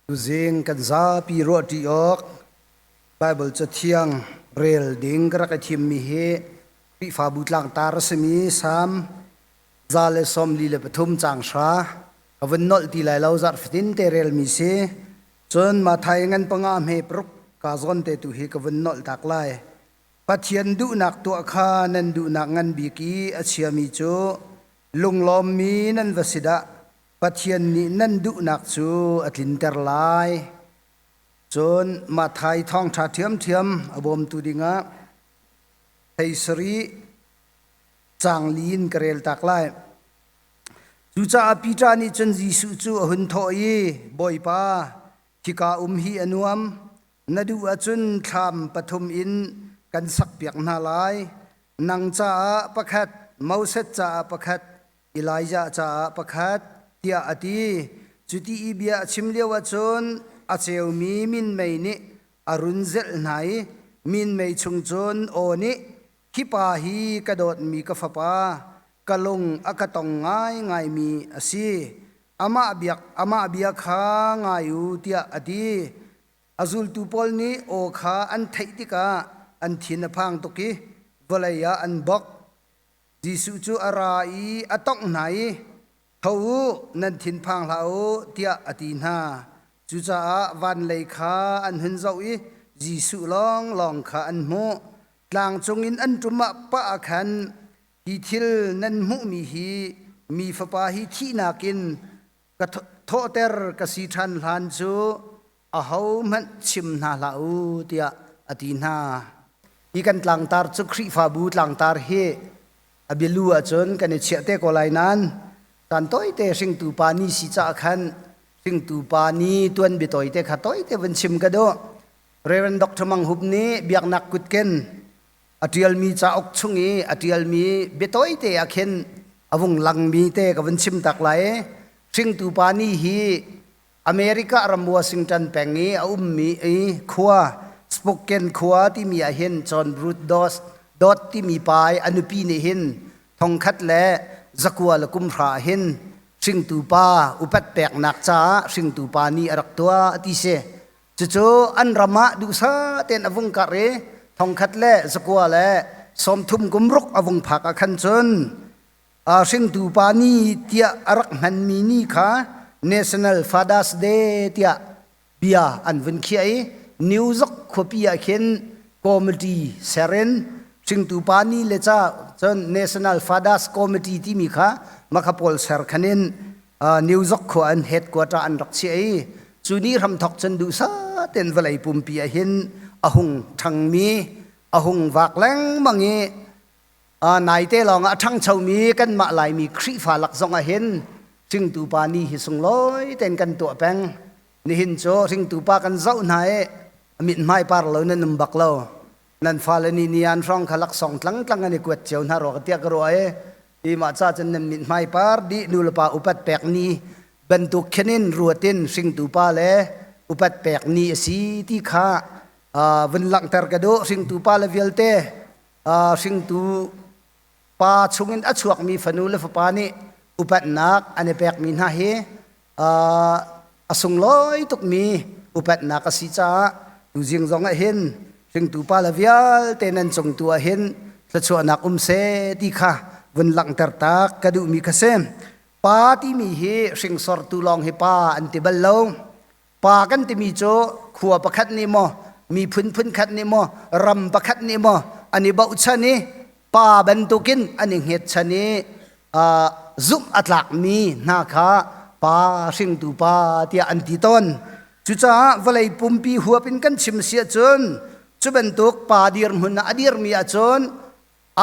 tu zing kan za pi ro ti ok Bible cha thiang rel ding kra ka thim mi he pi fa butlang tar semi sam zale som li le pathum chang sha awan nol ti lai lo zar fitin te rel mi se chon ma thai ngan panga me pruk ka zon te tu hi ka wan nol tak lai pathian du nak tu kha nan du nak ngan bi ki achia mi chu lunglom mi nan vasida pathian ni nan du nak chu atlin ter lai chon ma thai thong tha thiam abom tu dinga thai sri chang lin karel tak lai chu cha apita ni chen jisu chu hun thoi boy pa thika hi anuam nadu achun tham pathum in kan sak piak na lai nang cha pakhat mauset cha pakhat Elijah cha pakhat tia ati chuti ibia chimlewa chon acheu mi min mei ni arun zel nai min mei chung chon oni khipa hi kadot mi ka fapa kalung akatong ngai mi asi ama biak kha ngayu tia ati azul tu pol ni o kha an thaitika an thin phang to ki volaya an bok jisu chu arai atok nai thau nan thin phang lau tia ati na chu cha van lei kha an hun zau i jisu long kha an mu tlang chungin an tuma pa khan hi thil nan mu mi hi mi fa pa hi thi nakin ka tho ter ka si than hlan chu a hau man chim na lau tia ati na i kan tlang tar chu khri fa bu tlang tar he abilu a chon kan che te ko lai nan tan toi te sing tu pa ni si cha khan sing tu pa ni tuan bi toi te kha toi te wan chim ka do Reverend Dr. Manghup ni biak nak kut ken atial mi cha ok chungi atial mi be toi te akhen awung lang mi te ka wan chim tak lai sing tu pa ni hi America ram Washington pengi mi khwa spoken khwa ti mi a hen John Root dot ti mi pai anupi ni hin thong khat le zakua la kum phra hin sing tu pa upat pek nak cha sing tu pa ni arak tua ti se chu an rama du sa ten avung ka re thong khat le zakua le som thum kum ruk avung phak a khan chon a sing tu pa ni tia arak han mi ni kha National Fathers Day tia bia an vun khiai new zok khopia khen committee seren sing tu pa ni le cha chon National Fathers Committee ti mi kha makhapol ser khanin new zok kho an headquarter an rak chi ai chuni ram thok chen du sa ten valai pumpi a hin ahung thang mi ahung wak leng mangi nai te long a thang chau mi kan ma lai mi khri fa lak zong a hin sing tu pa ni hi sung loi ten kan to peng ni hin cho sing tu pa kan zau nai mit mai par lo na num bak lo nan falani nian rong khalak song tlang ani kwat cheu na ro tia ka ro e i ma cha chen nan mit mai par di nul pa upat pek ni bantu khenin ruatin sing tu pa le upat pek ni si ti kha vun lang tar ka do sing tu pa le velte sing tu pa chungin achuak mi fanu le fa pa ni upat nak ane pek min ha he asung loi tuk mi upat nak si cha tu jing zong a hin sing tu pa la vial tenan chong tu a hin la chu anak se ti kha vun lang tar tak ka du mi kha sem pa ti mi he sing sor tu long he pa an ti bal lo pa kan ti mi cho khuwa pakhat ni mo mi phun khat ni mo ram pakhat ni mo ani bau chani pa ban tu kin ani het chani zum atlak mi na kha pa sing tu pa tia an ti ton chu cha valai pumpi huapin kan chim sia chon chubentuk pa dir mun adir mi achon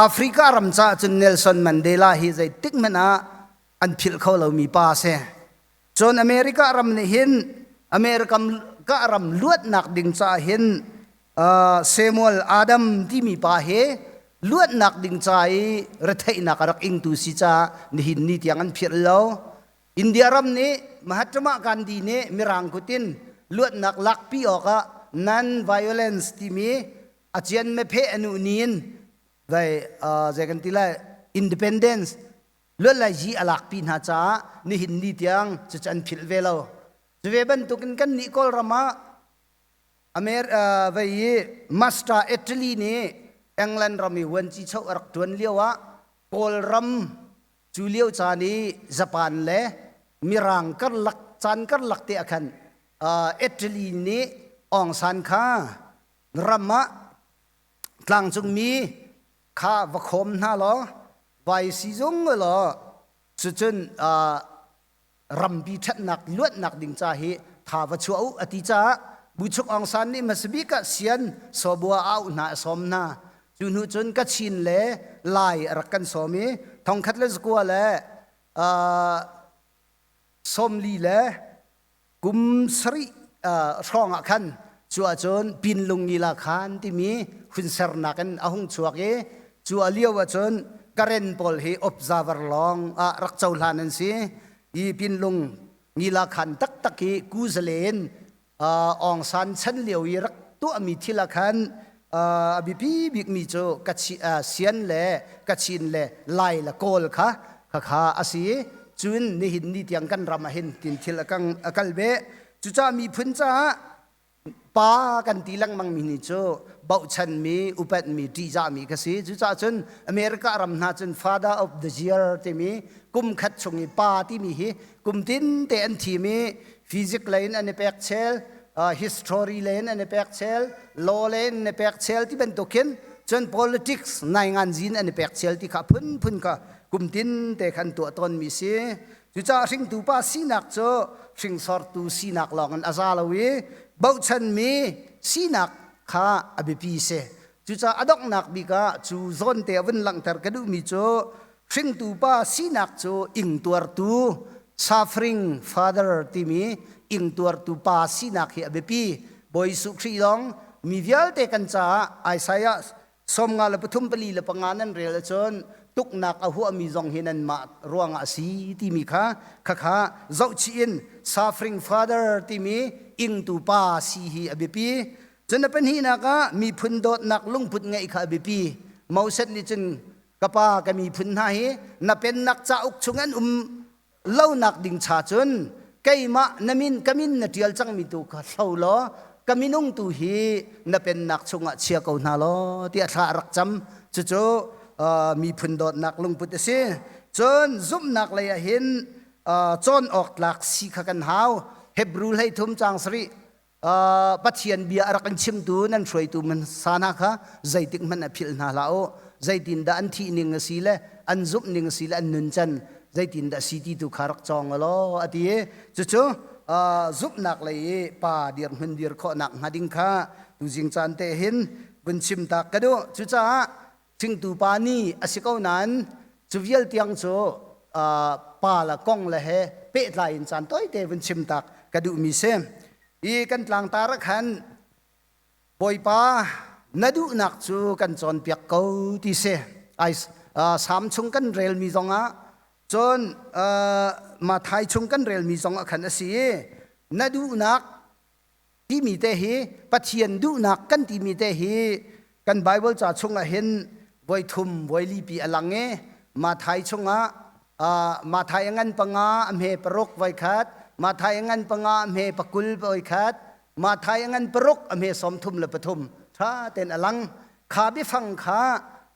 Africa ram cha chun Nelson Mandela hi zai tik mena an phil kholo mi pa se chon America ram ne hin America ka ram luat nak ding cha hin Samuel Adam ti mi pa he luat nak ding chai rathai nak rak ing tu si cha ni hin ni tiang an phil lo India ram ne Mahatma Gandhi ne mirang kutin luat nak lak pi oka non violence ti mi achian me phe anu nin vai zegan tila independence lo la ji alak pin ha cha ni hin ni tiang chan phil velo จะเวบันตุกันกันนิโคลรามาอเมริกาไปมาสเตอร์อิตาลีนี่อังกฤษรามีวันที่ชาวรักจวนเลี้ยวะโกลรัมจูเลี้ยวจานีญี่ปุ่นเล่มีรังกัดหลักจันกัดหลักเตะกันอิตาลีนี่องสันค้ารามากลางจงมีข้าวคมน่าล้อไวซีจงล้อจุนรำปีชัดหนักลวดหนักดิ่งจ่าเหท้าวชัวอติจ่าบุชุกองสันนี่มาสบิกะเสียนสบัวเอาหน้าสมนาจุนหุจนกัชินเล่ลายรักกันสมีทองคัดเลสกัวเล่สมลีเล่กุมสริช่องอันชัวจนปินลุงนีลาคานที่มีคุณเสรนักันอาหงชัวเกชัวเลี้ยวจนกระเรนปอลเฮอบซาวร์ลองรักเจ้าลานันสิอีปินลุงนีลาคานตักตักกีกูเซเลนองสันฉันเลี้ยวรักตัวมีทิลาคันบิปีบิกมีโจกัดเสียนเล่กัดชินเล่ไล่ละโกลค่ะข้าอาศัยจุนนี่หินนี่เตียงกันรำมาเห็นตินทิลกังกัลเบจุจ้ามีพื้นจ้าป้ากันตีลังมังมินิโจบ่าวฉันมีอุปมีดีจ้ามีกษีจุจ้าจนอเมริการำนาจน Father of the Year ที่มีกุมขัดชงอีป้าที่มีฮีกุมตินเตอันที่มีฟิสิกส์เลนอันนี้แปกเชลhistory เลนอันนี้แปกเชล law เลนอันนี้แปกเชลที่เป็นตัวเข็นจน politics ในงานจีนอันนี้แปกเชลที่ข้าพุ่นก็กุมตินเตขันตัวตนมีสิจุจ้าสิงตูป้าสีนักโจสิงสอดตูสีนักลองอันอาซาลวีบ่าวฉันมีสีนักข้าอภิปีเสจุจ้าอดอกนักบิกาจูซอนเตวันหลังเตอร์กระดูมีโจสิงตูป้าสีนักโจอิงตัวตู suffering father ที่มีอิงตัวตูป้าสีนักเฮอภิปีบอยสุขรีลองมีเวลเตกันจ้าไอซายาสมงาลปทุมปลีลปงานันเรลจนตุกนักอาหัวมีจงเห็นนันมาร่วงอาศีที่มีข้าเจ้าชีน suffering father ที่มีอิงตูป้าสีฮีอภิปีจนเป็นฮีนักมีพุนโดดนักลุงพุดไงข้าอภิปีเมาเสร็จนี่จนกป้าก็มีพุนให้นับเป็นนักจ้าอุกชงันเล่านักดิ่งชาจนไก่มะนมินกมินนเดียลจังมีตัวข้าเล่าล้อกมินุงตูฮีนับเป็นนักชงเชียกเอาหน้าล้อที่อารักจำจู่มีพุนโดดนักลุงพุดเสียจนซุ่มนักเลยเห็นจนออกหลักสีขกันหาวเฮบรูให้ทุ่มจางสรีปัจเจียนเบียรักชิมตูนั่นช่วยตูมันสานาค่ะใจติกมันอภิลนาลาโอใจตินดาอันที่นิงสีเลอันซุบนิงสีเลอันนุนจันใจตินดาสีที่ตูขารักจองล้ออดีจู่ซุบนักเลยป่าเดียร์มันเดียร์ข้อนักหาดิงค่ะตูจิงจันเตเห็นบุญชิมตากระโดจู่จ้าถึงตูปานีอาศัยเขานั้นจูเวลเตียงโจป่าละกงละเฮเปิดลายอินจันต้อยเตบุญชิมตากกระดูมีเซมอีกันกลางตาระคันบอยป้านาดูนักจูกันจนเปียกเกาที่เซไอสามชงกันเรลมีจงอ่ะจนมาไทยชงกันเรลมีจงอ่ะขันสินาดูนักที่มีเตหีปัจเจียนดูนักกันที่มีเตหีกันไบเบิลจะชงอ่ะเห็นบอยทุมบอยลีปีอลังเงมาไทยชงอ่ะมาไทยงั้นปังอาอเมปรกไว้คัดมาไทยงั้นปังอาอเมปกุลไว้คัดมาไทยงั้นปรกอเมสมทุมละปทุมถ้าเต็นอลังขาบิฟังขา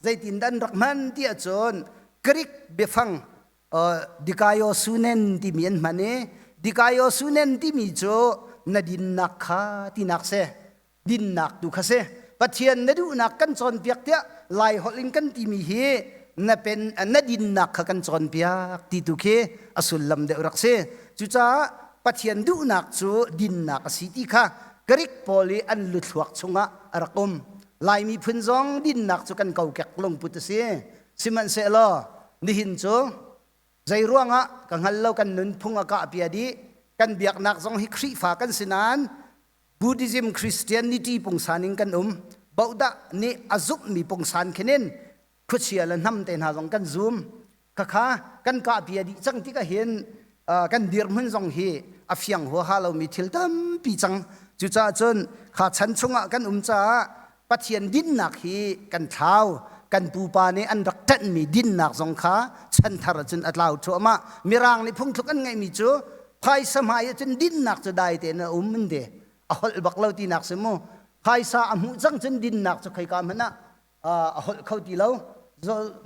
ใจตินดันรักมันที่อาจนกริกบิฟังดิกายโอสุเนนที่มีอันมันเนดิกายโอสุเนนที่มีโจนดินนักขาที่นักเสดินนักดูขเสปัจเจียนนดูนักกันจนเปียกเตะลายหอลิงกันที่มีเฮนั่นเป็นนั่นดินนักกันจนเปียกที่ตุเคอสุลลำเดอรักเสจุจ้าปัจเจียนดูนักจูดินนักสิที่ค่ะกริกโพลีอันลุดหวักชงะรักลายมีพื้นจงดินนักจูกันเก่าแก่ลงพุทธเสสิมันเสลอนิหินจูใจร่วงกันหันเล่ากันนุนพุงอากาเปียดีกันเบียกนักจงฮิครีฝากันสินานบูดิซึมคริสเตียนิตี้ปงสานิงกันบ่าวดะนี่อาซุบมีปงสานเขนินคุเชียละน้ำเตนหาจงกันซูมข้ากันกาเปียดีจังที่ก็เห็นกันเดียร์มันจงเฮอฟียงหัวฮาเรามีทิลตั้มปีจังจุจ้าจนข้าฉันชงกันจ้าปัจเจียนดินนักเฮกันเท้ากันปูปานี่อันรักเต้นมีดินนักจงข้าฉันทารจนอัดลาวชัวมามีรางในพุ่งทุกอันไงมีจู ภายสมัยจนดินหนักจะได้แต่นะมันเดอหลบักเราตีหนักสมอภายสาอมุจังจนดินหนักจะใครกันมันนะอหลเขาตีเรา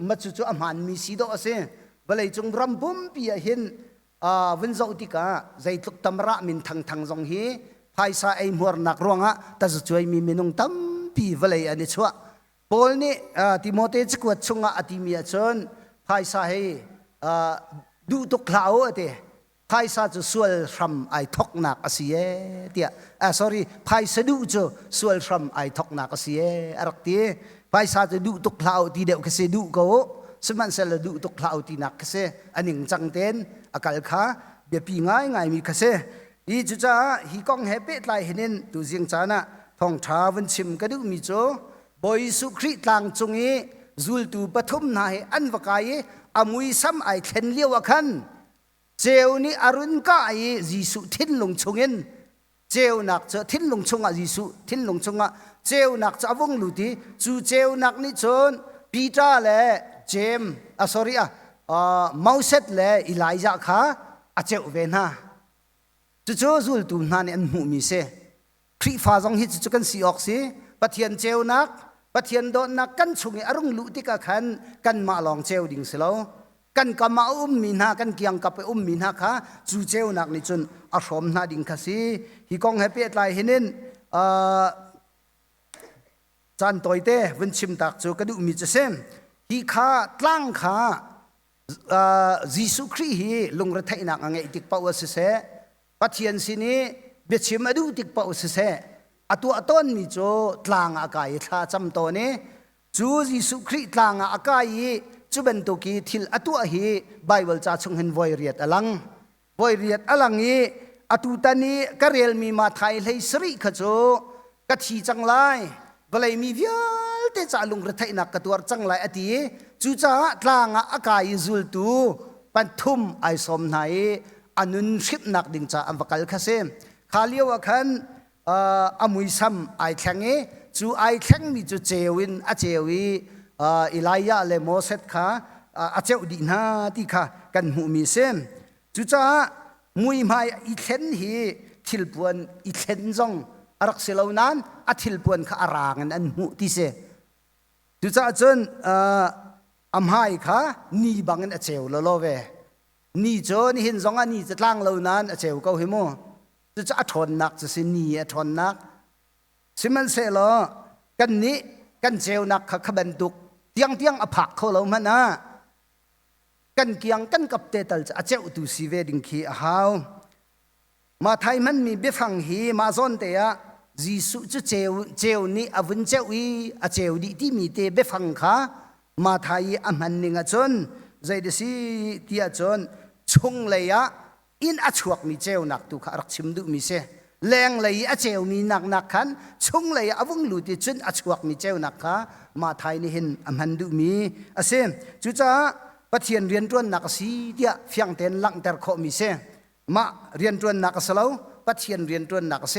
มาจู่ๆอมันมีสีดอกเสียเวลาจงรำบุ้มปีเห็นวันเสาร์ที่กาใจทุกตำระมินทางจงฮีภายสาไอมัวนักร้องแต่จะช่วยมีมินงตั้มปีเวลาอันนี้ชัวปอลนี่ติโมเตจกวดชงอาติมีจนภายสาให้ดูตุกเหลาเตภายสาจะสวลฟรัมไอทอกนักอาศัยเตียsorry ภายสะดูจะสวลฟรัมไอทอกนักอาศัยอรักเตียภายสาจะดูตุกเหลาที่เดียวก็เสดูก็สมันเสละดูตุกเหลาที่นักก็เสอันหนึ่งจังเต็นอากาศข้าเบียปีง่ายมีก็เสอีจุจ้าฮีกองเฮเปตไลเห็นตัวเสียงจานะทองท้าวันชิมก็ดูมีโจบอยสุคริตางจงเอจุลตูปฐุมนาเฮอันวกายอามุยซ้ำไอเทนเลียวขันเจ้านี่อรุณก็ไอยิสุทิ้นลงชงเงินเจ้านักจะทิ้นลงชงยิสุทิ้นลงชงเจ้านักจะวงลุตีจูเจ้านักนี่จนปีตาเล่เจมsorryมาเซตเล่อิไลยาค่ะเจ้าเวน่าจู่จุลตูนั่นอันมุมีเสครีฟ้าจงฮิตจุกันสีออกสิปะเทียนเจ้านักปะเทียนโดนนักกันชงอรุณลุติกะขันกันมาลองเจ้าดิ่งสิโลกันกำมามินากันเกียงกับไปมินาค่ะจู่เจ้านักนี่จนอารมณ์น่าดิ่งค่ะสิฮีกองเฮเปียตไลเห็นจันตัวเต้วันชิมตักจู่กระดูมีจะเส้นฮีข้าตั้งข้ายิสุครีฮีลงระเทนักอังเอติกปาวสเสปะเทียนสินี้เบียชิมอดูติกปาวสเสตัวต้นมีจู่ตั้งอากาศท่าจำตัวนี้จู่ยิสุครีตั้งอากาศจุบันตุกีทิลอตัวฮีไบเบิลจะชงเห็นวอยเรียดอลังวอยเรียดอลังนี้ตัวตานี้กระเรียลมีมาไทยเลยสริขจูกะทีจังไรก็เลยมีวิลเตจ่าลุงระไทยนักกตัวจังไรอดีจู่จ้าตั้งอากาศจุลตูปันทุมไอสมไหนอนุนชิบนักดิ่งจ่าอันวกัลคาเซมขาเลียวขันอมุยซัมไอแข็งจู่ไอแข็งมีจู่เจวินเจวีอิไลยาเลโมเซตค่ะเจ้าดีนาที่ค่ะกันหูมีเส้นจู่จ้ามวยไม้อีเทนฮีทิลปวนอีเทนจงอรักเสลานั้นทิลปวนข้าอารางอันหูที่เสจู่จ้าจนอัมไฮค่ะนี่บังอันเจ้าโลเวนี่จนเห็นจงอันนี้จะตั้งเหล่านั้นเจ้าเขาเห็นมั้งจู่จ้าทนนักจะสินี่ทนนักสิมันเสลอกันนี้กันเจ้านักขบันตุกเตียงอภักเขาเรามันนะกันเกียงกันกับเตตัลจะเจ้าตูสีเวดิงคีหาวมาไทยมันมีเบฟังฮีมาซอนเตะจีสุจะเจ้านี่อวุนเจ้าอีเจ้าดีที่มีเตเบฟังค่ะมาไทยอมันนิงจนใจเดสิที่จนชงเลยอินอชวกมีเจ้านักตุขรักชิมดุมีเสแรงเลยเจ้ามีนักขันชงเลยอวงลุติจนอชวกมีเจ้านักค่ะมาไทยนี่เห็นอมันดุมีเสจุจ้าปะเทียนเรียนจวนนักสีเดียเฟียงเต็นลังแต่ขมีเสมาเรียนจวนนักสลาวปะเทียนเรียนจวนนักเส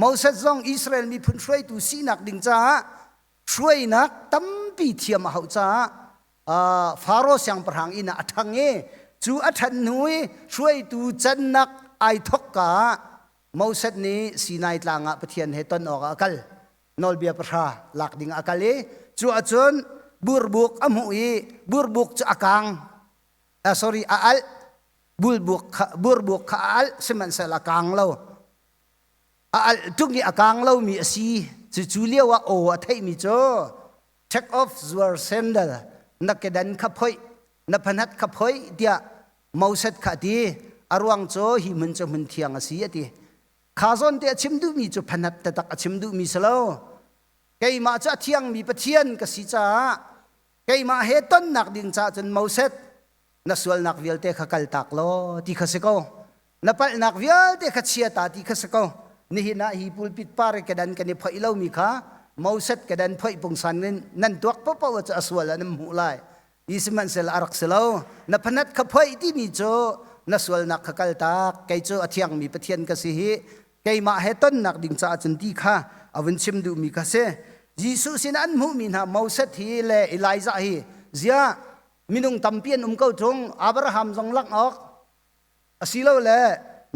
มอเสจงอิสราเอลมีพุ่นช่วยตูสีนักดิ่งจ้าช่วยนักตั้มปีเทียมเขาจ้าฟาโรห์ยังประหังอินะทังเอจูอัฐนุยช่วยตูจันนักไอทกกะมอเสจนี้สีนายตลางปะเทียนเฮตันออกอากาศนอลเบียประชาหลักดิ่งอากาศจูอาจนบุรบุกอมุยบุรบุกจะอากางsorryอาลบุรบุกขาอัลสมันเสลากางเราอาลทุกนี้อากางเรามีสีจูเลียวว่าโอ้ไทยมีโจ take off your sandal นักเกดันขับพอยนับพนัดขับพอยเดียมอเสดขัดีอารวังโจหิมันจะมันเทียงสีดีข้าซอนเดียชิมดูมีจุพนัดแต่ตักชิมดูมีสโลไกมาจะเทียงมีปะเทียนกสิจ้าไกมาเฮตันนักดิ่งจ้าจนมอเสดนัสวลนักวิลเตขกัลตักโลที่ขสกนับปัลนักวิลเตขเชียตาที่ขสกนี่หินะฮิปุลปิดปาร์กดันกันนี่พอยเล่ามีข้ามอเสดกดันพอยปงสันนั่นตัวปะปะว่าจะอสวลนั่นหูไลยิสมันเซลอารักเซลานับพนัดขพอยที่มีโจนัสวลนักขกัลตักไกโจอเทียงมีปะเทียนกสิฮิไกมาเฮตันนักดิ่งจ้าจนที่ข้าอวันชิมดูมีกษยิสุสินันมุมินะมอเสดฮีเลอิไลซาฮีเสียมินุงตัมเปียนเก้าจงอับราฮัมจงลักออกสิโลเล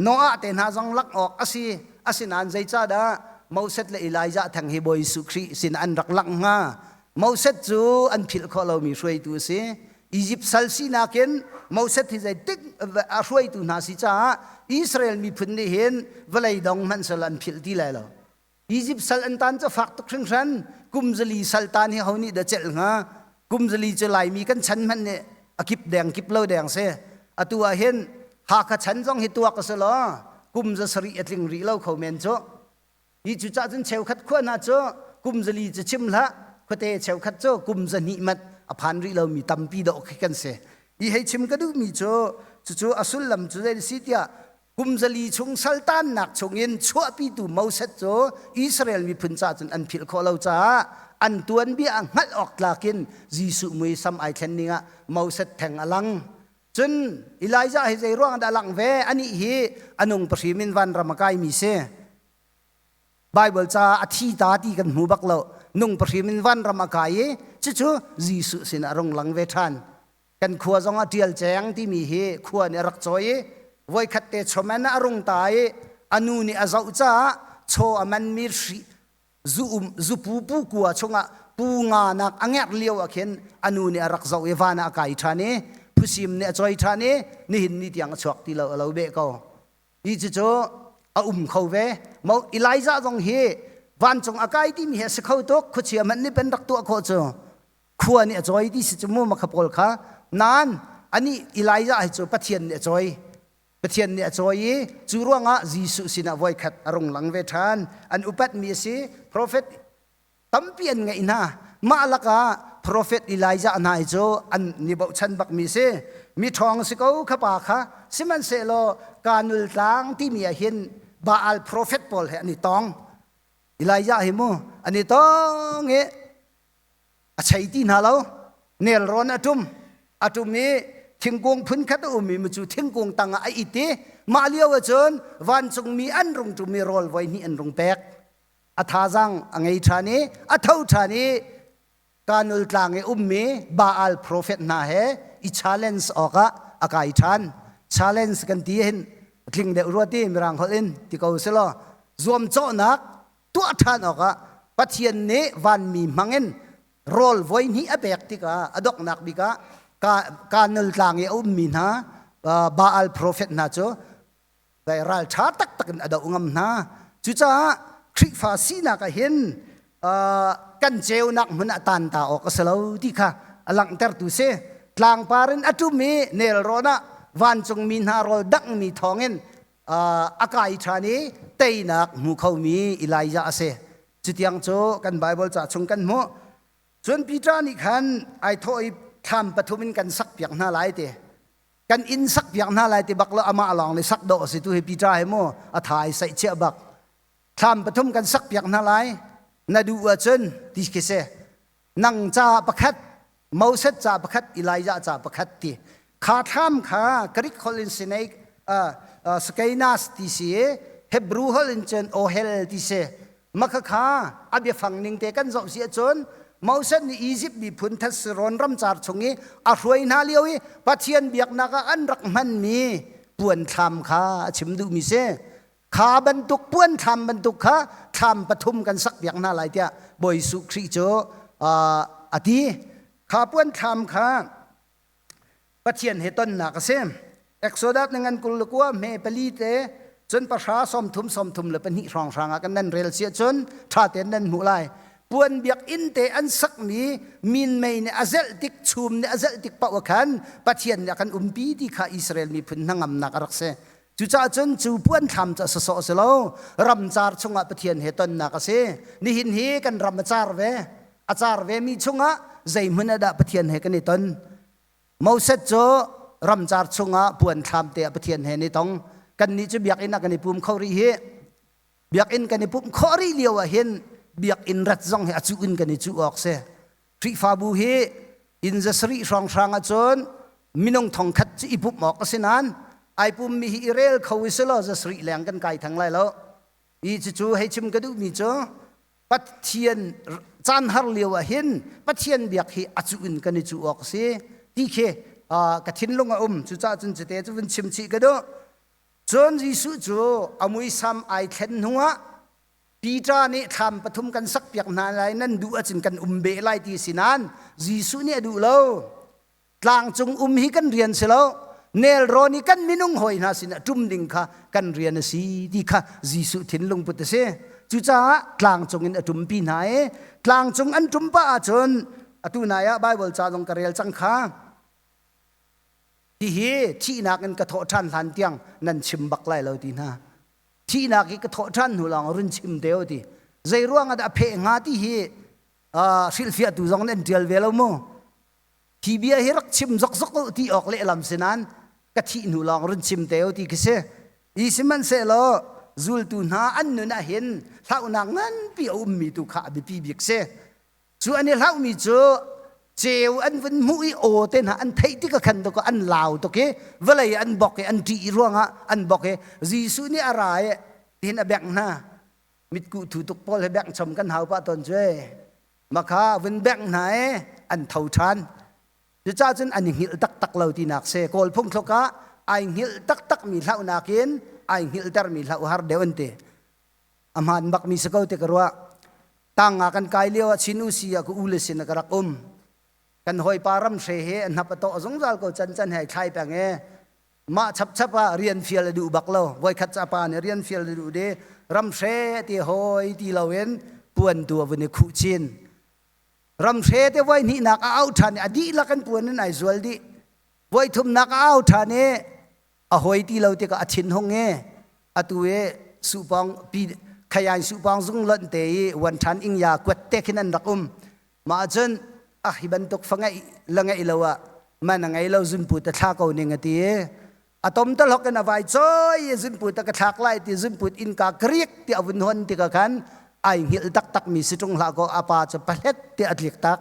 โนอาเตนหาจงลักออกอาศินันใจจ้าดาโมเสสและอิลายะทั้งฮิบอยสุครีสินอันรักลักงาโมเสสจูอันผิดข้อเรามีช่วยตัวเสียอียิปต์สัลซีนาเกนโมเสสที่ใจติ๊กช่วยตัวนาสิจ้าอิสราเอลมีพื้นที่เห็นเวลาดองมันสลันผิดที่ไรล่ะอียิปต์สัลอันตันจะฝากตุกครั้งฉันกุมจลีสัลตานให้เขานี่เดเจลงากุมจลีจะไหลมีกันฉันมันเนี่ยกิบแดงกิบเล่าแดงเสียตัวเห็นหากฉันจ้องให้ตัวก็สละกุมจะสรีเตลิงรีเล่าเขาเมนจ้อีจุจ้าจนเชวขัดขวานาจ้กุมจลีจะชิมละก็เตะเชวขัดจ้กุมจะนิมัดอภันรีเรามีตัมปีดอกกันเสียอีให้ชิมก็ดูมีจู่อสุลลำจู่ได้สิทธิ์กุมจลีชงสัลตันนักชงเงินชั่วปีตูเมาเสจอิสราเอลมีพื้นจ้าจนอันผิดข้อเราจ้าอันตัวนี้อังหัดออกลากินยิสุมวยซ้ำไอเทนนิงะเมาเสจแทงอลังจนอิลายจะให้ใจร่วงดาลังเวอันนี้ฮีอันุงประชิมินวันรำกายมีเสไบเบิลจ้าอธิตาตีกันหูบักเรานุงประชิมินวันรำกายจู่ยิสุสินะรงลังเวทันกันขัวจงอเดียลแจงที่มีฮีขัวเนี่ยรักจอยไว้ขัดเตชมันอารมณ์ตายอนุนี่อาจจะจ้าโชว์มันมีจูปูกัวชงะปูงานักอังเกลียวเข็นอนุนี่รักเจ้าเอวานาไก่ทานีผู้ชิมเนี่ยจอยทานีนี่หินนี่ที่ยังชวกที่เราเบะเขาอีจะโจเขาเวมาอิไลซาจงเฮวันจงอากายที่มีเหตุเขาตกขุดเชียมันนี่เป็นรักตัวเขาโจขัวเนี่ยจอยที่สิจมูกมาขับปอลค่ะนานอันนี้อิไลซาให้โจปะเทียนเนี่ยจอยปะเทียนเนี่ยจอยจูร่วงอ่ะยิสุสินะไว้ขัดอารมณ์หลังเวทานอันอุปัตมีสิโปรเฟตตั้มเปียนไงนะมาละกาโปรเฟตอิไลซาอันไหนโจอันนิบชันบักมีสิมีทองสิเขาขปาค่ะสิมันเสโลการนุลตังที่มีเห็นบาอัลโปรเฟตปอลอันนี้ตองอิไลซาเห็นมั้ยอันนี้ตองเงี้ยใช่ที่น่าเราเนลรอนอะตุมนี้ทิ้งกงพื้นขัดมีมาจูทิ้งกงตังไออิติมาเลี้ยวจนวันจงมีอันรงจุมีโรลไว้นี่อันรงแปกอัฐาจังอังไงชานีอัฐาชานีการอุลตรางเอมีบาอัลโปรเฟตน่าเหอีชาเลนส์ออกอากาศชันชาเลนส์กันที่เห็นทิ้งเดือดรัวที่มีรังเขาเล่นที่เขาเสลอรวมโจนักตัวท่านออกปัจเจียนนี้วันมีมังเงินโรลไว้นี่อเบกที่กาอดอกนักบิกาการนุลตรางเอมีนะบาอัลโปรเฟตน่าจ้ไวรัลชาตักกันอดอกงามนะจุจ้าคริฟาซีนักเห็นกันเจวนักมันตันตาออกสลาวที่ค่ะหลังแต่ตุเสกลางปารินอตุมีเนลโรนะวันจงมีนารอดักมีทองเงินอากาศชานีเตยนักมุขมีอิไลยาเสจุดยังโจกันไบเบิลจะชงกันโมส่วนปีจานี่ขันไอโทยทำปฐุมินกันสักเปียกหน้าไหลเตกันอินสักเปียกหน้าไหลเตบักละอามาลองเลยสักโดสิตุให้ปีจาให้โมอถ่ายใส่เชือกบักทำปฐุมกันสักเปียกหน้าไหลนาดูว่าจนดิสเคเซนังจ่าประคัดมูเซจ่าประคัดอิไลยาจ่าประคัดตีขาทำขากริกฮอลินสินเอกสกายนัสที่เสียเฮบรูฮอลินเจนโอเฮลที่เสียมักขาอับยฟังนิ่งเตกันจบเสียจนมูเซในอียิปต์มีพุนทัศรอนรำจาร์ชงนี้อรวยนาเลียวปัจเจียนเบียกนักอันรักมันมีป่วนทำขาชิมดูมีเสขาบรรทุกป้วนทำบรรทุกขาทำปฐุมกันสักอย่างน่าไรเดียบอยสุครีโจอดีขาป้วนทำขาปะเทียนเหตุต้นหนักเสียเอ็กโซดัสในงานกุลกัวเมเปลีเตจนประชาสมทุมเลยเป็นหิรองรางกันนั่นเรลเสียจนท่าเต้นนั่นหูไลป่วนเบียกอินเตอันสักมีมินเมย์เนี่ยอาเซลติกชุมเนี่ยอาเซลติกปะวะคันปะเทียนเนี่ยกันปีที่ข้าอิสราเอลมีพื้นนั่งอำนักรักเสจู่จ้าจนจู่ป้วนทำจะสะสะแล้วรำจาร์ชงะปะเทียนเหตุนนักเสนี่หินเฮกันรำจาร์เวอาจารย์เวมีชงะใจมันอดาปะเทียนเหกันนี่ต้นมูเสจโจรำจาร์ชงะป้วนทำเตะปะเทียนเหนี่ต้องกันนี่จะเบียกอินนักกันนี่ปุ่มเขารีเฮเบียกอินกันนี่ปุ่มเขารีเลียวเห็นเบียกอินรัดจงให้อจูอินกันนี่จูออกเสทริฟาบูเฮอินจะสรีช่างจนมินงทองคัดจีปุ่มออกสินันไอปุ่มมีฮิเรลเขาวิสโลจะสรีแหลงกันไกลทั้งไรแล้วอีจู่ให้ชิมกระดูมีจ้ปัจเทียนจานฮาร์เลียวเห็นปัจเทียนเบียกให้อจูอินกันนี่จูออกเสที่เคกระทินลงจู่จ้าจนจะเตะจะเป็นชิมชีกระดู จนยิสุจูอมุยซ้ำไอเทนหัวปีจานี่ทำปฐุมกันสักเปียกนานไรนั่นดูอาจินกันเบไลตีสินันยิสุเนี่ยดูแล้วกลางจงฮิกันเรียนเสแล้วเนลโรนี่กันมินุงหอยนาสินะจุ่มดิ่งค่ะกันเรียนสิดีค่ะยิสุถินลงพุทธเสจุจ้ากลางจงอินจุ่มปีไหนกลางจงอันจุ่มป้าจนอตุนายะไบเบิลจาลงกระเรียลจังค่ะที่นักกันกระโถทันทันเตียงนั่นชิมบักไล่เราดีนะที่นักกระโถทันหัวหลังรุ่นชิมเดียวดีใจร่วงอันเพงาที่สิลฟิอาตุจงนั่นเดียลเวลโมที่เบียฮิรักชิมซกที่ออกเล่ลำสินันกะที่หัวหลังรุ่นชิมเดียวดีก็เสอีสิมันเสลอจุลตุนาอันนู้นเห็นเท่านังนั้นปีอุมมีตุขาบิปีบิกเสส่วนนี้เท่ามีโจเจ้าอันวันมุยโอเต็นหาอันไทยที่ก็ขันตัวก็อันลาวตัวเกเวลาอันบอกเกอันจีร่วงฮะอันบอกเกจีสุนี่อะไรที่เห็นแบงน่ะมิดกูถูตุกปอลให้แบงชมกันหาปะตอนเจ้มาข้าวันแบงไหนอันเท่าชันจะจ้าจนอันหิลตักเราที่นักเสกอลพงทกะไอหิลตักมีเท่านักินไอหิลตร์มีเท่าฮาร์เดวันเตอามันบักมีสกาวเตกรัวตั้งกันกายเลี้ยวชินุสียกูอุลสินกรักกันหอยปารำเสเหนับโตสงสารก็จันให้ใครแปลงมาชับเรียนฟิลดูบักเราไว้ขัดจับปานเรียนฟิลดูเดรำเสที่หอยที่เราเห็นปวนตัววันคู่ชินรำเสที่ไว้นี่นักเอาทานอดีละกันปวนนั่นไอ้ส่วนดีไว้ทุมนักเอาทานหอยที่เราที่ก็อธินหงอตัวสุปองปีขยายสุปองซุงลันเตยวันทันอิงยากวดเตคินันรักมาจนฮิบันตุกฟังไงละไงเราอะมันไงเราจุนปุตตะทักเอาเนี่ยงตีอะตอมตะลอกกันเอาไว้จอยจุนปุตตะกระทักไล่ที่จุนปุตอินกากรีกที่อวุนหวนที่กะกันไอหิลตักมีสิตรงหลักก็อาปาจะพลัดที่อัดเล็กตัก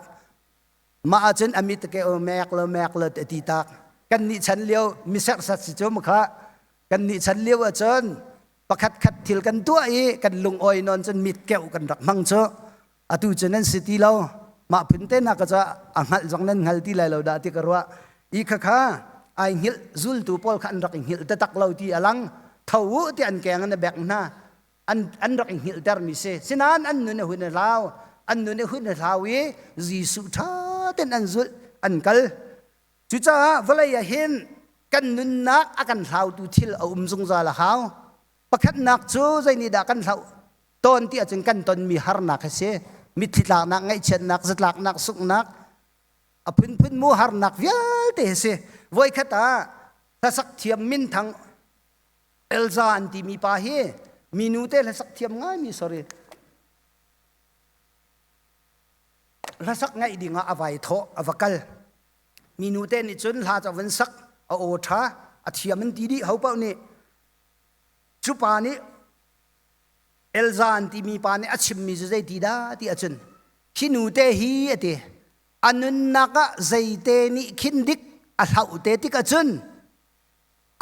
มาจนอมิตะเกอแมกเลตีตักกันนี่ฉันเลี้ยวมิสักสัตสิจมค่ะกันนี่ฉันเลี้ยวจนประคัดทิลกันตัวกันลงอ้อยนอนจนมิดแก้วกันรักมังเจออะตูจนั้นสิตีเรามาพินเตนักจะอังหัลจังนั้นหัลที่ไรเราได้ที่กระว่าอีกข้าไอหิลจุลตูปอลขันรักหิลแต่ตักเราที่อลังเท่าที่อันแกงอันแบกหน้าอันรักหิลเตอร์มิเซสินันอันนู้นหุ่นลาวอันนู้นหุ่นลาวีจีสุท่าเต็นอันจุลอันกัลจุจ้าเวลาเห็นกันนุนนักอากันลาวตูทิลเอาจงจาละเขาประคัดนักจูใจนี่ด่ากันลาวตอนที่อาจารย์กันตอนมีฮาร์นักเสมิถิลากนักไงเช่นนักจัดลากนักสุกนักพื้นมูฮาร์นักเวลเตเสไว้ขัดถ้าสักเทียมมินทางเอลซาอันที่มีปาเฮมีนูเตละสักเทียมง่ายมี sorry ละสักง่ายดีงาอวัยโถอวกัลมีนูเตนี่จนลาจะวันสักโอทาอเทียมมันดีเขาเปล่านี่ชุปานี่เอลซานที่มีปานอัชมิจะใจดีด้าที่อาจารย์ขินูเตฮีอเตอันนั้นนักใจเตนี่ขินดิกอัลฮาวเตติกอาจารย์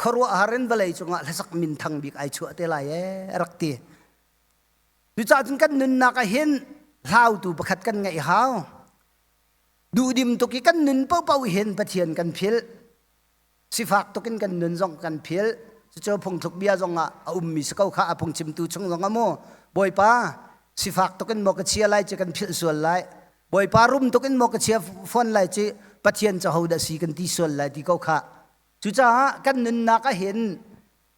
ครัวอาหารเวลัยจงอ่ะละสักมินทังบิกไอชัวเตลายรักตีดูจากนั้นกันนันนักเห็นลาวตูประคัดกันไงฮาวดูดิมตุกิกันนันเป้าเห็นปะเทียนกันเพียลสิฝากตุกินกันนันจงกันเพียลเจ้าพงทุกเบียจงอ่ะมีสกาวข้าพงชิมตูชงจงอ่ะโมบ่อยป้าสิฝากตุกินโมกเชียไล่จะกันเพียลส่วนไล่บ่อยป้ารุมตุกินโมกเชียฟอนไล่จะปะเทียนจะเอาดัสีกันที่ส่วนไล่ที่เขาข้าจุจ้ากันนันนักเห็น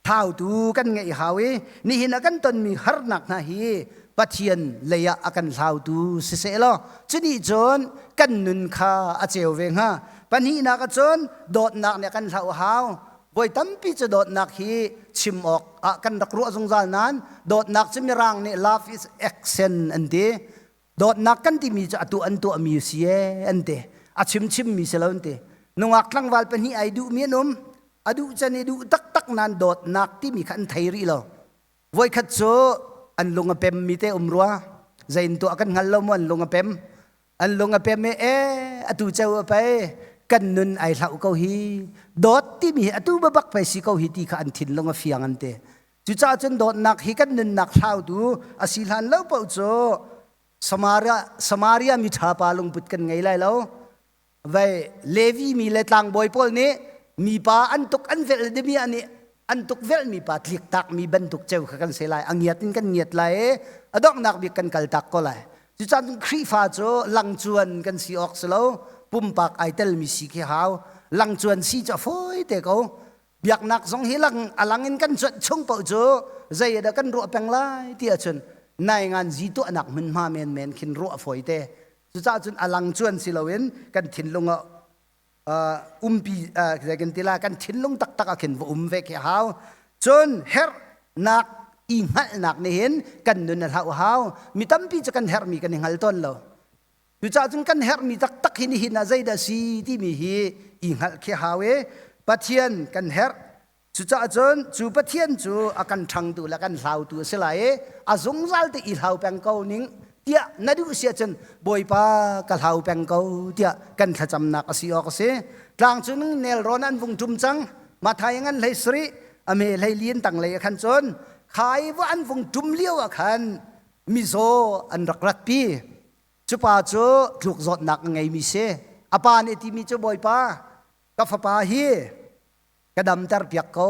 เท้าตูกันไงฮาวนี่เห็นกันตนมีฮาร์นักนะฮีปะเทียนเลยอากันเท้าตูเสียแล้วจุนี่จนกันนันข้าอาเจียวเวงฮะปัญหานักจนโดดนักเนี่ยกันเท้าฮาวบ่อยตั้มปีจะโดดนักฮีชิมออกกันรักรัวสงสารนั้นโดดนักจะมีรังเนี่ย love is accent อันเดียโดดนักกันที่มีจะอันตัวมีเสียอันเดียชิมมีเสียแล้วอันเดียนุ่งอักลังวัลเป็นที่ไอดูเมียนอดูจะนี่ดูตักนั้นโดดนักที่มีขันไทยรีเราไว้ขัดโซอันลงอเป็มมีเตรัวใจอินตัวกันงันเรามันลงอเป็มอันลงอเป็มอดูเจ้าไปกันนุนไอเหล่าเขาฮีโดดที่มีอดูบบักไปสิเขาฮีที่ขันถิ่นลงอเฟียงอันเตจุจ้าจนโดดนักฮีกันนุนนักเหล่าดูอาศิลันเล่าเปล่าโซสมารียมีชาปาลงปุดกันไงไล่เราไว้เลวีมีเลตังบอยพอลนี้มีปาอันตุกอันเวลเดมีอันนี้ อันตุกเวลมีปัดลิกตักมีบรรทุกเจ้ากันเสลายอังเงียตินกันเงียดไหลอดอกนักบิกันกัลตักก็ไหลจุดจันครีฟ้าโจลังจวนกันสีออกสโลปุ่มปากไอเตลมีสีเขียวลังจวนสีจะฟอยเตก็เบียกนักสองหิลังอลังอินกันจดชงเป่าโจใจเดกันรัวแปงไล่เตียจนในงานจีตัวนักมันมาเมนขินรัวฟอยเตจุดจันจนอลังจวนสิโลเวนกันถิ่นลงปีกันทีละกันทิ้งลงตักกันว่าเวกหาวจนเฮร์นักอิงหัลนักนี่เห็นกันนุนหาวมีตั้มปีจะกันเฮร์มีกันหิงหัลต้นแล้วดูจ้าจนกันเฮร์มีตักหินหินอะไรเดสีที่มีฮีอิงหัลเขียวหาวปัทยันกันเฮร์จุจ้าจนจูปัทยันจูอากันทังตัวละกันเหลาตัวเสลายอาสงสัลติอิลหาวแปงเกานิ่งเดียนาดูเสียจนบอยป้ากะเหลาแปงเกาเดียกันขจำนักสิออกเสกลางจุนเนลรอนันวงจุมจังมาทายงั้นเลยสรีอเมเลยเลียนตังเลยขันจนขายว่าอันวงจุมเลี้ยวขันมิโซอันรักรักปีจุป้าจูถูกจดหนักไงมิเสอปานเอติมิจูบอยป้ากาฟป้าฮีกระดำตร์เปียกเขา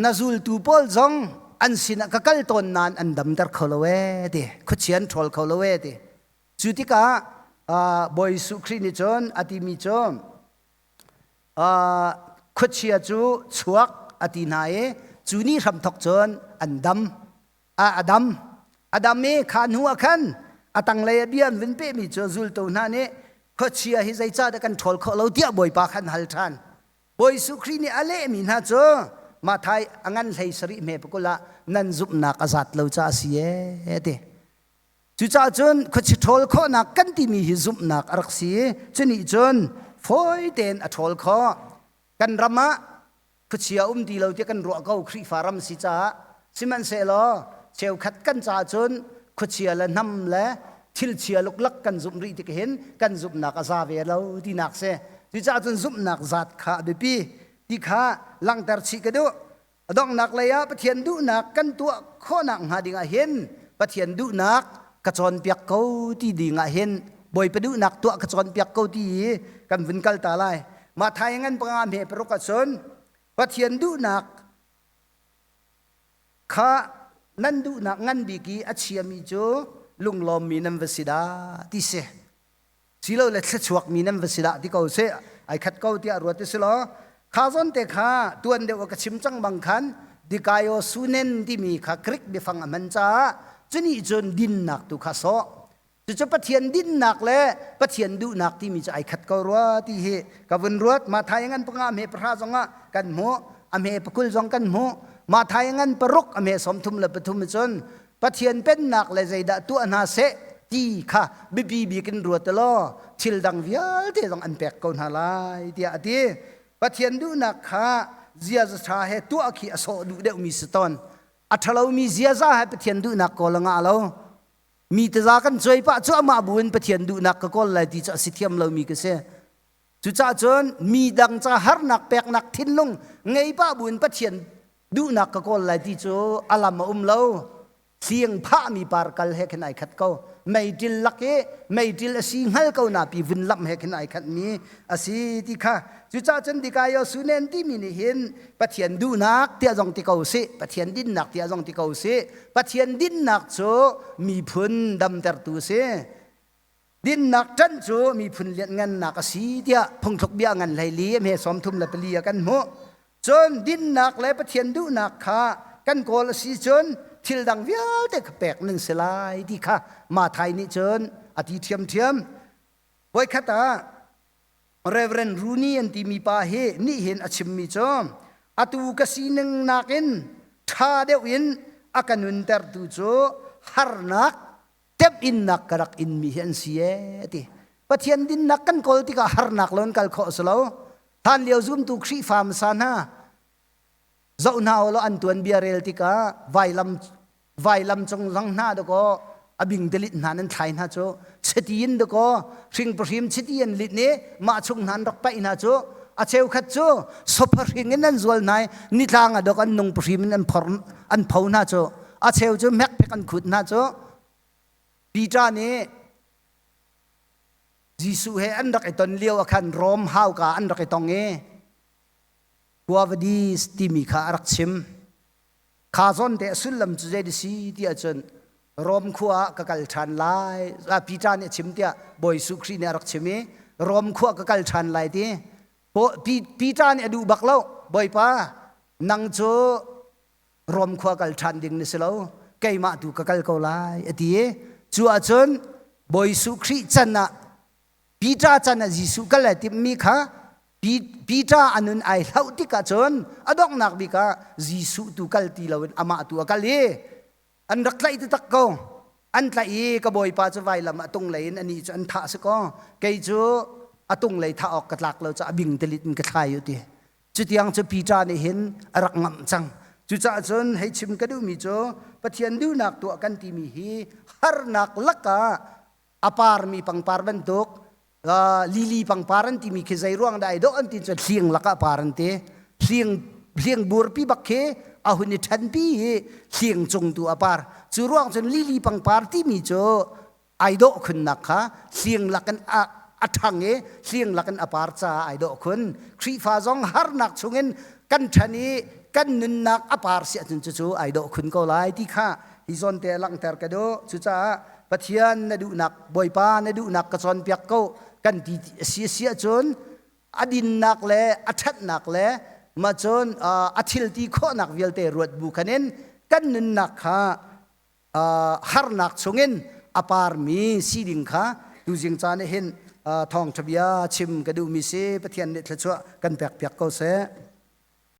นาซูลตูปอลจงอันสินะกะกัลตอนนานอันดำตร์เขาเลวเดขุดเชียนทอลเขาเลวเดจุติกาบอยสุครีนิจอนอติมิจอมขุดเชียจูชวกอตินายจูนี่รำทอกจอนอันดำอดัมเมขันหัวขันอตังเลยเบียนวินเปมิจอจุลตัวนั่นเองขุดเชียฮิใจจ้าดกันทอลเขาเราเดียบอยปาขันฮัลทันบอยสุครีนี่อะไรมินะจอมาไทยอังันเลยสริเมปกุละนันจุบนักอาจัดเราจ้าเสียเดจุจ้าจนขุดชิทอลข้อนักกันที่มีหิจุบนักรักสีจนี่จนฟอยเดนอัทอลข้อกันรำมะขุดเชียดีเราที่กันรัวเก้าครีฟารำสิจ้าสิมันเสลอเชียวขัดกันจ้าจนขุดเชียละน้ำและทิลเชียลุกลักกันจุบรีที่เห็นกันจุบนักอาซาเวเราที่นักเสจุจ้าจนจุบนักจัดขาเบปีที่ขาลังตรชิกดูดองนักเลยปะเทียนดูนักกันตัวข้อนักหาดิ่งเห็นปะเทียนดูนักกระจรเปียกเขาที่ดิ่งเห็นบ่อยไปดูนักตัวกระจรเปียกเขาที่กันวินกัลตาไลมาไทยงั้นปงามเหปรุกชนปะเทียนดูนักข้านั่นดูนักงั้นบิกีอัจฉริยมิจูลุงลมมีน้ำวสิดาที่เสสิโลเล็ดชวกมีน้ำวสิดาที่เขาเสไอขัดเขาที่อรวดที่สิโลข้าจนเตข้าตัวเดียวกับชิมจังบางขันดิกายโอสุเนนที่มีข้ากริกบิฟังอมันจ้าจนี่จนดินหนักตุข้าโซจะปะเทียนดินหนักเลยปะเทียนดูหนักที่มีจะไอขัดเขารัวที่เหกับวันรัวมาทายงั้นพงามเหพระจงะกันโมอเมปกุลจงกันโมมาทายงั้นปรุกอเมสมทุมเลปทุมจนปะเทียนเป็นหนักเลยใจดะตัวนาเสที่ข้าบีกินรัวตลอชิลดังวิลที่ต้องอันแปกคนหาลายที่อดีปะเทียนดูนักข้าเจียจะชาเหตัวขี้อโศดูเดวมีสตอนอัทเรามีเจียจะให้ปะเทียนดูนักกอลงาเรามีแต่จากกันช่วยปะจ้ามาบุญปะเทียนดูนักกอลเลยที่จะสิทธิมเรามีก็เสียจุจ้าจนมีดังจะหานักแปกนักทิ้นลงไงปะบุญปะเทียนดูนักกอลเลยที่จะอัลมาเราเสียงพระมีปาร์กัลเฮกันไอขัดเขาไม่ดิลลักเอไม่ดิลสิงฮัลเขานาปีวินลับเฮกันไอขัดมีอาศัยที่ข้าจุจ้าจนดิกายสุเนนที่มีนี่เห็นปะเทียนดูนักที่จงที่เขาเสปะเทียนดินนักที่จงที่เขาเสปะเทียนดินนักโจมีพุนดำเตอร์ตูเสดินนักจันโจมีพุนเลียนเงินนักอาศัยที่พงทกเบียเงินไหลเลี้ยเมสมทุมละเปลียกันโมจนดินนักและปะเทียนดูนักข้ากันโกลสีจนทิลดังเวียเด็กแปลกหนึ่งสลายที่ข้ามาไทยนี่เชิญอธิเทียมไว้ขัดตาเรเวรนรูนีอันที่มีปาเฮนี่เห็นอชิมมิจอมอตูกสีหนึ่งนักอินท่าเดียวอินอาการนุนเตอร์ตูโจฮาร์นักเต็บอินนักกระดักอินมีเห็นเสียที่ปะเทียนดินนักกันโกลที่ก็ฮาร์นักล้นกัลโคสโลท่านเลี้ยวซุ่มตุกชีฟามซานาเจ้าหน้าเราอันตัวเบียร์เรลติกาไวลำจงลังหน้าดก็อบิงเดลิตนันไทยนะโจเสตีนดก็สิงปริมเสตีนลิดนี้มาชงนันรักไปนะโจอาเชวขัดโจสปริงนั้นจวนนายนิทางดกันนงปริมนั้นพรอันเผานะโจอาเชวโจแม็กเพกันขุดนะโจปีจานี้จิสุเฮอันรักไอตอนเลี้ยวขันรอมฮาวกาอันรักไอตองเอ กัววดีสติมีขารักชิมขาซอนเตะสุลลำจุเจดิสีที่อาจารย์รอมขัวกะกัลชันไลปีจานเนี่ยชิมเตียบอยสุครีเนี่ยรักชิมรอมขัวกะกัลชันไลที่ปีจานเนี่ยดูบักเล่าบอยป้านังโจรอมขัวกัลชันดิ่งนี่สิเล่าไก่มาดูกะกัลเขาไลที่จูอาจารย์บอยสุครีจันนะปีจาจันนะยิสุกัลติมีค่ะปีจาอันนั้นไอเล่าที่กะจนอดอกนักบิกะยิสุตุกัลตีลาวนอามาตัวกัลเยอันรักไล่ที่ตักก็อันไล่กบอยป้าจะไว้ละมาตรงไหลอันนี้จะอันท่าสก็ไกจูอตรงไหลท่าออกกระลักเราจะบิงตลิดมันกระทายอยู่ดีจุดยังจะปีจาเนี่ยเห็นรักงำจังจุดจะจนให้ชิมกระดูมีโจปะเทียนดูนักตัวกันที่มีฮีฮาร์นักลักกะอปาร์มีปังปาร์บันตุกลิลีปังปารันที่มีเคใจร่วงได้ดอกอันที่จะเสียงลักปารันเตเสียงบัวปีบักเคอาหุนิทันปีเสียงจงตัวปาร์จูร่วงจนลิลีปังปาร์ที่มีโจไอดอกคุณนักค่ะเสียงลักกันอัดทังเสียงลักกันอปาร์จ้าไอดอกคุณครีฟ้าจงฮาร์นักชงเงินกันชนีกันนินนักอปาร์เสียจนจูไอดอกคุณก็ไล่ที่ข้าฮิซอนเตลังเตอร์กระโดจูจ้าปะเทียนนดูนักบอยป้านดูนักกระชอนเปียกก็กันที่เสียจนอดินนักเล่อัฐนักเล่มาจนอัฐิลที่ข้อนักเวลเตรวดบุคันเนกันนินนักค่ะฮาร์นักชงเงินอปาร์มีสีดิ่งค่ะดูจิงจานเห็นทองทบียชิมกระดูมีเสปะเทียนเนตละชัวกันเปียกก็เส